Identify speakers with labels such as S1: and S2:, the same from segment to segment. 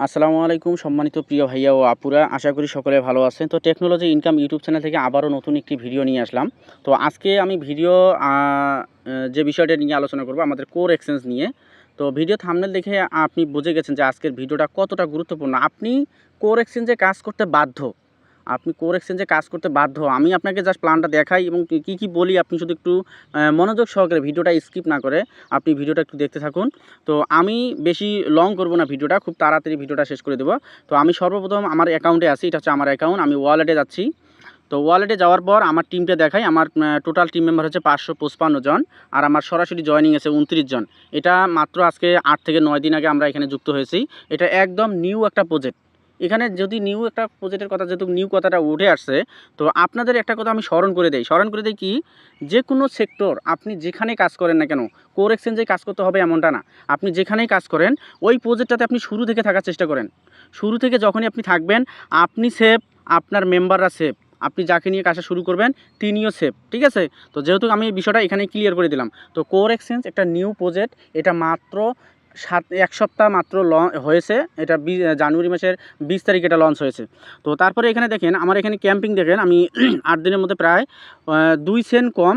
S1: আসসালামু আলাইকুম সম্মানিত প্রিয় ভাইয়া ও আপুরা, আশা করি সকলে ভালো আছেন। তো টেকনোলজি ইনকাম ইউটিউব চ্যানেল থেকে আবারও নতুন একটি ভিডিও নিয়ে আসলাম। তো আজকে আমি যে বিষয়টা নিয়ে আলোচনা করব আমাদের কোর এক্সচেঞ্জ নিয়ে। তো ভিডিও থাম্বনেল দেখে আপনি বুঝে গেছেন যে আজকের ভিডিওটা কতটা গুরুত্বপূর্ণ। আপনি কোর এক্সচেঞ্জে কাজ করতে বাধ্য। আমি আপনাকে জাস্ট প্ল্যানটা দেখাই এবং কী বলি, আপনি শুধু একটু মনোযোগ সহকারে ভিডিওটা স্কিপ না করে আপনি ভিডিওটা একটু দেখতে থাকুন। তো আমি বেশি লং করব না, ভিডিওটা খুব তাড়াতাড়ি ভিডিওটা শেষ করে দেবো। তো আমি সর্বপ্রথম আমার অ্যাকাউন্টে আছি, এটা হচ্ছে আমার অ্যাকাউন্ট। আমি ওয়ালেটে যাচ্ছি। তো ওয়ালেটে যাওয়ার পর আমার টিমটা দেখাই। আমার টোটাল টিম মেম্বার হচ্ছে 555 জন, আর আমার সরাসরি জয়েনিং আছে 29 জন। এটা মাত্র আজকে 8 থেকে 9 দিন আগে আমরা এখানে যুক্ত হয়েছি। এটা একদম নিউ একটা প্রজেক্ট। এখানে যদি নিউ একটা প্রজেক্টের কথা, যেহেতু নিউ কথাটা উঠে আসছে, তো আপনাদের একটা কথা আমি স্মরণ করে দিই কি, যে কোনো সেক্টর আপনি যেখানে কাজ করেন না কেন, কোর এক্সচেঞ্জে কাজ করতে হবে এমনটা না। আপনি যেখানেই কাজ করেন ওই প্রজেক্টটাতে আপনি শুরু থেকে থাকার চেষ্টা করেন। শুরু থেকে যখনই আপনি থাকবেন, আপনি সেফ, আপনার মেম্বাররা সেফ, আপনি যাকে নিয়ে কাজটা শুরু করবেন তিনিও সেফ, ঠিক আছে? তো যেহেতু আমি এই বিষয়টা এখানে ক্লিয়ার করে দিলাম। তো কোর এক্সচেঞ্জ একটা নিউ প্রজেক্ট, এটা মাত্র এক সপ্তাহ মাত্র হয়েছে। এটা জানুয়ারি মাসের 20 তারিখ এটা লঞ্চ হয়েছে। তো তারপরে এখানে দেখেন, আমার এখানে ক্যাম্পিং দেখেন, আমি 8 দিনের মধ্যে প্রায় 2 সেন্ট কম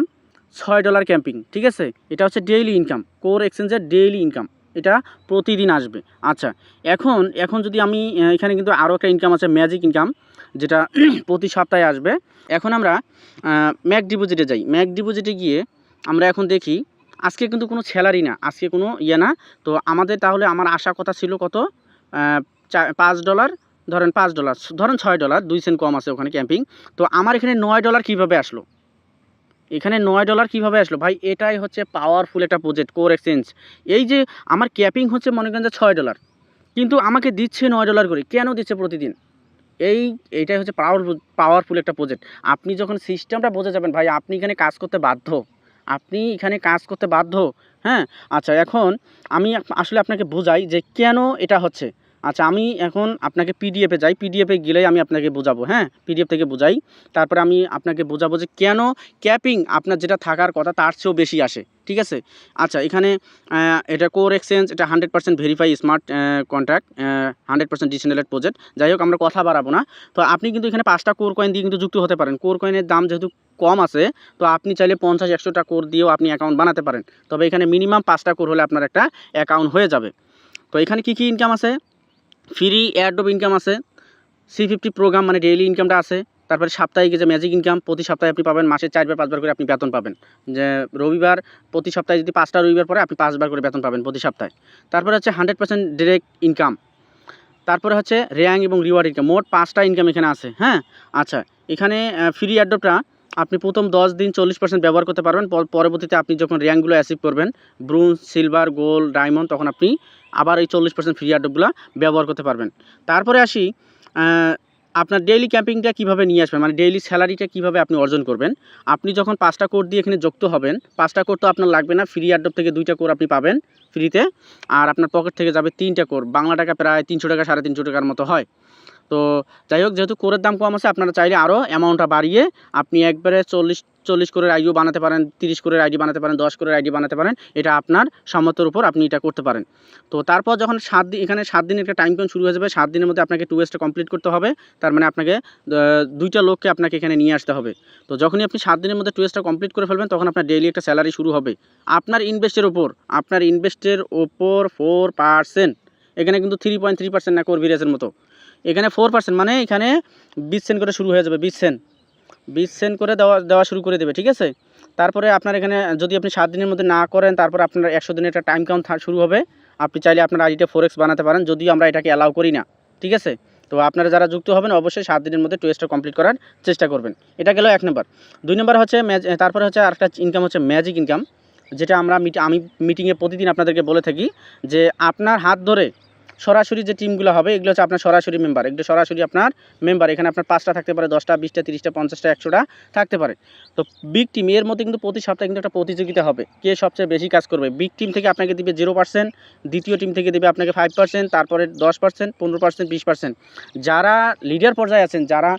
S1: $6 ক্যাম্পিং, ঠিক আছে? এটা হচ্ছে ডেইলি ইনকাম, কোর এক্সচেঞ্জের ডেইলি ইনকাম, এটা প্রতিদিন আসবে। আচ্ছা, এখন যদি আমি এখানে কিন্তু আরও একটা ইনকাম আছে, ম্যাজিক ইনকাম, যেটা প্রতি সপ্তাহে আসবে। এখন আমরা ম্যাক ডিপোজিটে যাই। ম্যাক ডিপোজিটে গিয়ে আমরা এখন দেখি, আজকে কিন্তু কোনো স্যালারি না, আজকে কোনো না। তো আমাদের তাহলে আমার আশা কথা ছিল কত, $5, ধরেন $5, ধরেন $6, 2 সেন্ট কম আছে ওখানে ক্যাম্পিং। তো আমার এখানে $9 কীভাবে আসলো? এখানে $9 কীভাবে আসলো ভাই? এটাই হচ্ছে পাওয়ারফুল একটা প্রজেক্ট, কোর এক্সচেঞ্জ। এই যে আমার ক্যাপিং হচ্ছে মনে করেন যে $6, কিন্তু আমাকে দিচ্ছে $9 করে। কেন দিচ্ছে প্রতিদিন? এইটাই হচ্ছে পাওয়ারফুল একটা প্রজেক্ট। আপনি যখন সিস্টেমটা বুঝে যাবেন ভাই, আপনি এখানে কাজ করতে বাধ্য। হ্যাঁ, আচ্ছা, এখন আমি আসলে আপনাকে বোঝাই যে কেন এটা হচ্ছে। আচ্ছা, আমি এখন আপনাকে পিডিএফে যাই, পিডিএফে গেলেই আমি আপনাকে বোঝাবো। হ্যাঁ, পিডিএফ থেকে বোঝাই, তারপরে আমি আপনাকে বোঝাবো যে কেন ক্যাপিং আপনার যেটা থাকার কথা তার চেয়েও বেশি আসে, ঠিক আছে? আচ্ছা, এখানে এটা কোর এক্সচেঞ্জ, এটা 100% verify smart contract, 100% decentralised project. যাই হোক, আমরা কথা বাড়াবো না। তো আপনি কিন্তু এখানে 5টা কোর কয়েন দিয়ে কিন্তু যুক্ত হতে পারেন। কোর কয়েনের দাম যেহেতু কম আছে, তো আপনি চাইলে 50-100টা কোর দিয়েও আপনি অ্যাকাউন্ট বানাতে পারেন। তবে এখানে মিনিমাম 5টা কোর হলে আপনার একটা অ্যাকাউন্ট হয়ে যাবে। তো এখানে কী ইনকাম আছে? ফ্রি এয়ারড্রপ ইনকাম আছে, C50 প্রোগ্রাম মানে ডেইলি ইনকামটা আছে। তারপরে সাপ্তাহিক যে ম্যাজিক ইনকাম, প্রতি সপ্তাহে আপনি পাবেন, মাসে 4বার-5বার করে আপনি বেতন পাবেন। যে রবিবার, প্রতি সপ্তাহে যদি 5টা রবিবার পরে আপনি 5বার করে বেতন পাবেন প্রতি সপ্তাহে। তারপরে হচ্ছে 100% ডিরেক্ট ইনকাম। তারপরে হচ্ছে র্যাঙ্ক এবং রিওয়ার্ড ইনকাম। মোট 5টা ইনকাম এখানে আছে। হ্যাঁ, আচ্ছা, এখানে ফ্রি এয়ারড্রপটা আপনি প্রথম 10 দিন 40% ব্যবহার করতে পারবেন। পরবর্তীতে আপনি যখন র্যাঙ্কগুলো অ্যাচিভ করবেন, ব্রোঞ্জ, সিলভার, গোল্ড, ডায়মন্ড, তখন আপনি আবার এই 40% ফ্রি এয়ারড্রপগুলো ব্যবহার করতে পারবেন। তারপরে আসি, আপনার ডেইলি ক্যাম্পিংটা কীভাবে নিয়ে আসবেন, মানে ডেইলি স্যালারিটা কীভাবে আপনি অর্জন করবেন। আপনি যখন 5টা কোড দিয়ে এখানে যুক্ত হবেন, 5টা কোড তো আপনার লাগবে না, ফ্রি এয়ারড্রপ থেকে 2টা কোড আপনি পাবেন ফ্রিতে, আর আপনার পকেট থেকে যাবে 3টা কোড। বাংলা টাকা প্রায় 300 টাকা, 350 টাকার মতো হয়। তো যাই হোক, যেহেতু কোরের দাম কম আছে, আপনারা চাইলে আরও অ্যামাউন্টটা বাড়িয়ে আপনি একবারে 40 কোরের আইডিও বানাতে পারেন, 30 কোরের আইডি বানাতে পারেন, 10 কোরের আইডি বানাতে পারেন। এটা আপনার সামর্থ্যের উপর আপনি এটা করতে পারেন। তো তারপর যখন 7 দিন, এখানে 7 দিনের একটা টাইম শুরু হয়ে যাবে। 7 দিনের মধ্যে আপনাকে 2 স্টেজ কমপ্লিট করতে হবে। তার মানে আপনাকে 2টা লোককে আপনাকে এখানে নিয়ে আসতে হবে। তো যখনই আপনি 7 দিনের মধ্যে 2 স্টেজ কমপ্লিট করে ফেলবেন, তখন আপনার ডেইলি একটা স্যালারি শুরু হবে। আপনার ইনভেস্টের ওপর 4%। এখানে কিন্তু 3.3% না, কোর ভিরেজের মতো। এখানে 4%, মানে এখানে 20 সেন্ট করে শুরু হয়ে যাবে। 20 সেন্ট করে দেওয়া শুরু করে দেবে, ঠিক আছে? তারপরে আপনার এখানে যদি আপনি 7 দিনের মধ্যে না করেন, তারপর আপনার 100 দিনের একটা টাইম কাউন্ট শুরু হবে। আপনি চাইলে আপনার আইডিটা 4x বানাতে পারেন, যদিও আমরা এটাকে অ্যালাউ করি না, ঠিক আছে? তো আপনারা যারা যুক্ত হবেন অবশ্যই 7 দিনের মধ্যে 2 স্টেজ কমপ্লিট করার চেষ্টা করবেন। এটা গেল 1 নম্বর। 2 নম্বর হচ্ছে তারপরে হচ্ছে আরেকটা ইনকাম হচ্ছে ম্যাজিক ইনকাম, যেটা আমি মিটিংয়ে প্রতিদিন আপনাদেরকে বলে থাকি, যে আপনার হাত ধরে সরাসরি যে টিমগুলো হবে, এগুলো হচ্ছে আপনার সরাসরি মেম্বার। এগুলো সরাসরি আপনার মেম্বার। এখানে আপনার 5টা থাকতে পারে, 10টা, 20টা, 30টা, 50টা, 100টা থাকতে পারে। তো বিগ টিম এর মধ্যে কিন্তু প্রতি সপ্তাহে কিন্তু একটা প্রতিযোগিতা হবে, কে সবচেয়ে বেশি কাজ করবে। বিগ টিম থেকে আপনাকে দিবে 0%, দ্বিতীয় টিম থেকে দিবে আপনাকে 5%, তারপরে 10%, 15%, 20%। যারা লিডার পর্যায়ে আছেন, যারা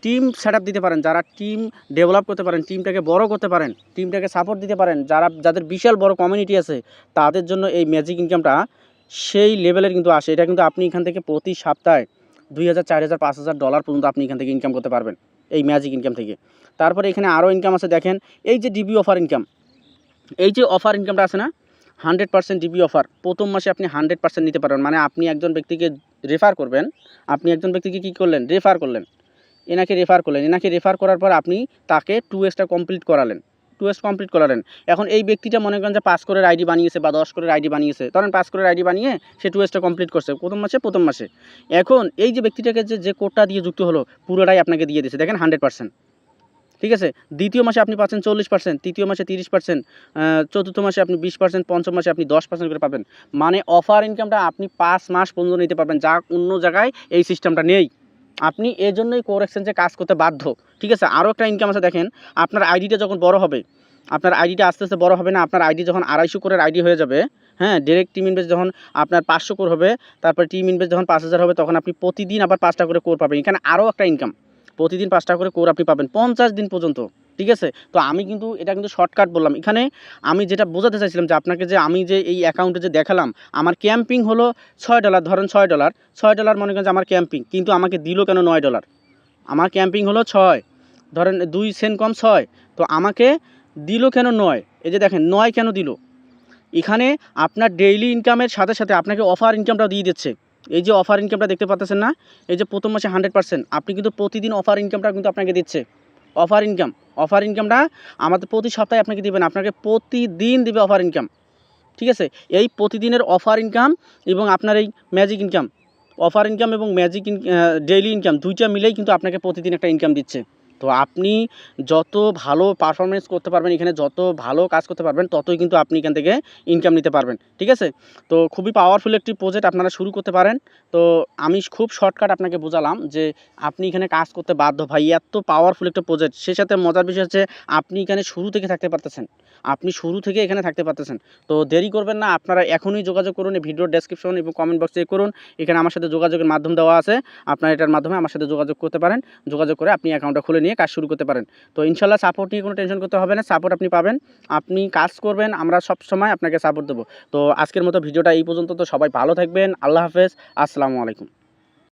S1: টিম সেট দিতে পারেন, যারা টিম ডেভেলপ করতে পারেন, টিমটাকে বড় করতে পারেন, টিমটাকে সাপোর্ট দিতে পারেন, যাদের বিশাল বড় কমিউনিটি আছে, তাদের জন্য এই ম্যাজিক ইনকামটা সেই লেভেলের কিন্তু আসে। এটা কিন্তু আপনি এখান থেকে প্রতি সপ্তাহে 2000, 4000, $5000 পর্যন্ত আপনি এখান থেকে ইনকাম করতে পারবেন এই ম্যাজিক ইনকাম থেকে। তারপরে এখানে আরও ইনকাম আছে দেখেন, এই যে ডিবি অফার ইনকাম, এই যে অফার ইনকামটা আছে না, 100% ডিবি অফার। প্রথম মাসে আপনি 100% নিতে পারবেন। মানে আপনি একজন ব্যক্তিকে রেফার করবেন, আপনি একজন ব্যক্তিকে কী করলেন, রেফার করলেন, এনাকে রেফার করলেন, এনাকে রেফার করার পর আপনি তাকে 2Sটা কমপ্লিট করালেন, 2S কমপ্লিট করালেন। এখন এই ব্যক্তিটা মনে করেন যে 5 করের আইডি বানিয়েছে বা 10 করের আইডি বানিয়েছে, ধরেন 5 করের আইডি বানিয়ে সে 2Sটা কমপ্লিট করছে প্রথম মাসে। এখন এই যে ব্যক্তিটাকে যে কোডটা দিয়ে যুক্ত হলো পুরোটাই আপনাকে দিয়ে দিয়েছে দেখেন 100%। ঠিক আছে, দ্বিতীয় মাসে আপনি পাচ্ছেন 40%, তৃতীয় মাসে 30%, চতুর্থ মাসে আপনি 20%, পঞ্চম মাসে আপনি 10% করে পাবেন। মানে অফার ইনকামটা আপনি 5 মাস পর্যন্ত নিতে পারবেন, যা অন্য জায়গায় এই সিস্টেমটা নেই। আপনি এজন্যই কোর এক্সচেঞ্জে কাজ করতে বাধ্য। ঠিক আছে, আরও একটা ইনকাম আছে দেখেন, আপনার আইডিটা যখন বড় হবে, আপনার আইডিটা আস্তে আস্তে বড় হবে না, আপনার আইডি যখন 250 কোরের আইডি হয়ে যাবে, হ্যাঁ, ডিরেক্ট টিম ইনভেস্ট যখন আপনার 500 কোর হবে, তারপরে টিম ইনভেস্ট যখন 5000 হবে, তখন আপনি প্রতিদিন আবার 5টা করে কোর পাবেন। এখানে আরও একটা ইনকাম, প্রতিদিন 5টা করে কোর আপনি পাবেন 50 দিন পর্যন্ত। ঠিক আছে, তো আমি কিন্তু এটা কিন্তু শর্টকাট বললাম। এখানে আমি যেটা বোঝাতে চাইছিলাম যে আপনাকে, যে আমি যে এই অ্যাকাউন্টে যে দেখালাম, আমার ক্যাম্পিং হলো $6, ধরেন $6 মনে করেন যে আমার ক্যাম্পিং, কিন্তু আমাকে দিল কেন $9? আমার ক্যাম্পিং হলো 6, ধরেন 2 সেন্ট কম 6, তো আমাকে দিল কেন 9? এই যে দেখেন 9 কেন দিল, এখানে আপনার ডেইলি ইনকামের সাথে সাথে আপনাকে অফার ইনকামটাও দিয়ে দিচ্ছে। এই যে অফার ইনকামটা দেখতে পাচ্ছেন না, এই যে প্রথম মাসে 100%, আপনি কিন্তু প্রতিদিন অফার ইনকামটা কিন্তু আপনাকে দিচ্ছে। অফার ইনকামটা আমাদের প্রতি সপ্তাহে আপনাকে দিবেন, আপনাকে প্রতিদিন দিবে অফার ইনকাম। ঠিক আছে, এই প্রতিদিনের অফার ইনকাম এবং আপনার এই ম্যাজিক ইনকাম, অফার ইনকাম এবং ম্যাজিক ডেইলি ইনকাম, দুইটা মিলেই কিন্তু আপনাকে প্রতিদিন একটা ইনকাম দিচ্ছে। তো আপনি যত ভালো পারফরমেন্স করতে পারবেন, এখানে যত ভালো কাজ করতে পারবেন, ততই কিন্তু আপনি এখান থেকে ইনকাম নিতে পারবেন। ঠিক আছে, তো খুবই পাওয়ারফুল একটি প্রজেক্ট, আপনারা শুরু করতে পারেন। তো আমি খুব শর্টকাট আপনাকে বোঝালাম যে আপনি এখানে কাজ করতে বাধ্য ভাই, এত পাওয়ারফুল একটা প্রজেক্ট। সেই সাথে মজার বিষয় হচ্ছে আপনি এখানে শুরু থেকে থাকতে পারতেছেন, আপনি শুরু থেকে এখানে থাকতে পারতেছেন। তো দেরি করবেন না, আপনারা এখনই যোগাযোগ করুন, এই ভিডিওর ডেসক্রিপশন এবং কমেন্ট বক্সে চেক করুন, এখানে আমার সাথে যোগাযোগের মাধ্যম দেওয়া আছে, আপনারা এটার মাধ্যমে আমার সাথে যোগাযোগ করতে পারেন। যোগাযোগ করে আপনি অ্যাকাউন্টটা খুলে নিয়ে কাজ শুরু করতে পারেন। তো ইনশাল্লাহ সাপোর্ট নিয়ে কোনো টেনশন করতে হবে না, সাপোর্ট আপনি পাবেন, আপনি কাজ করবেন, আমরা সব সময় আপনাকে সাপোর্ট দেবো। তো আজকের মতো ভিডিওটা এই পর্যন্ত। তো সবাই ভালো থাকবেন, আল্লাহ হাফেজ, আসসালামু আলাইকুম।